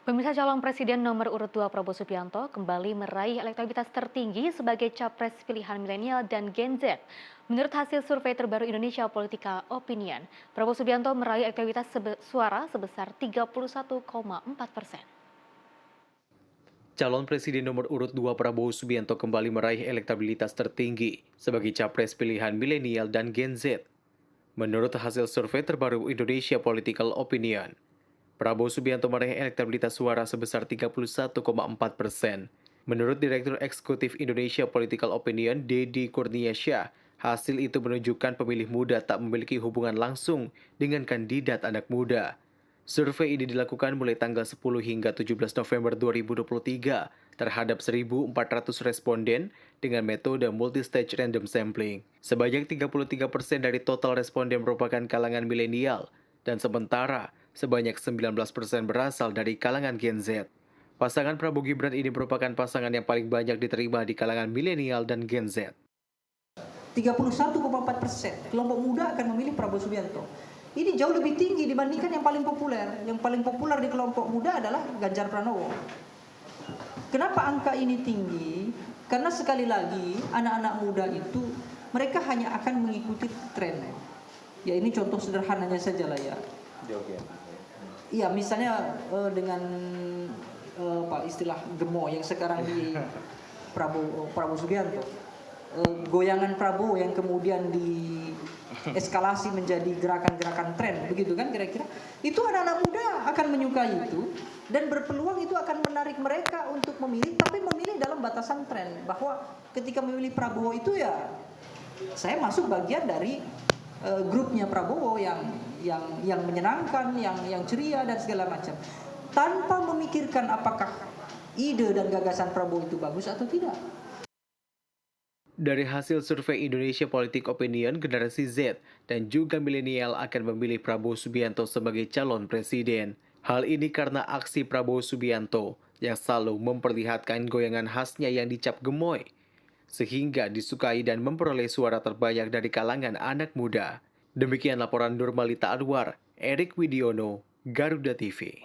Pemirsa calon presiden nomor urut 2 Prabowo Subianto kembali meraih elektabilitas tertinggi sebagai capres pilihan milenial dan Gen Z. Menurut hasil survei terbaru Indonesia Political Opinion, Prabowo Subianto meraih elektabilitas suara sebesar 31,4%. Calon Presiden nomor urut 2 Prabowo Subianto kembali meraih elektabilitas tertinggi sebagai capres pilihan milenial dan Gen Z. Menurut hasil survei terbaru Indonesia Political Opinion, Prabowo Subianto meraih elektabilitas suara sebesar 31,4%. Menurut Direktur Eksekutif Indonesia Political Opinion, Deddy Kurniasyah, hasil itu menunjukkan pemilih muda tak memiliki hubungan langsung dengan kandidat anak muda. Survei ini dilakukan mulai tanggal 10 hingga 17 November 2023 terhadap 1.400 responden dengan metode multi-stage random sampling. Sebanyak 33% dari total responden merupakan kalangan milenial, dan sementara sebanyak 19% berasal dari kalangan Gen Z. Pasangan Prabowo Gibran ini merupakan pasangan yang paling banyak diterima di kalangan milenial dan Gen Z. 31,4% kelompok muda akan memilih Prabowo Subianto. Ini jauh lebih tinggi dibandingkan yang paling populer. Yang paling populer di kelompok muda adalah Ganjar Pranowo. Kenapa angka ini tinggi? Karena sekali lagi anak-anak muda itu mereka hanya akan mengikuti tren. Ya ini contoh sederhananya saja lah ya. Iya misalnya dengan istilah gemo yang sekarang di Prabowo Subianto. Goyangan Prabowo yang kemudian dieskalasi menjadi gerakan-gerakan tren, begitu kan kira-kira. Itu anak-anak muda akan menyukai itu dan berpeluang itu akan menarik mereka untuk memilih, tapi memilih dalam batasan tren. Bahwa ketika memilih Prabowo itu ya saya masuk bagian dari grupnya Prabowo yang menyenangkan, yang ceria dan segala macam. Tanpa memikirkan apakah ide dan gagasan Prabowo itu bagus atau tidak. Dari hasil survei Indonesia Politik Opinion, generasi Z dan juga milenial akan memilih Prabowo Subianto sebagai calon presiden. Hal ini karena aksi Prabowo Subianto yang selalu memperlihatkan goyangan khasnya yang dicap gemoy, sehingga disukai dan memperoleh suara terbanyak dari kalangan anak muda. Demikian laporan Nurmalita Anwar, Erik Widiono, Garuda TV.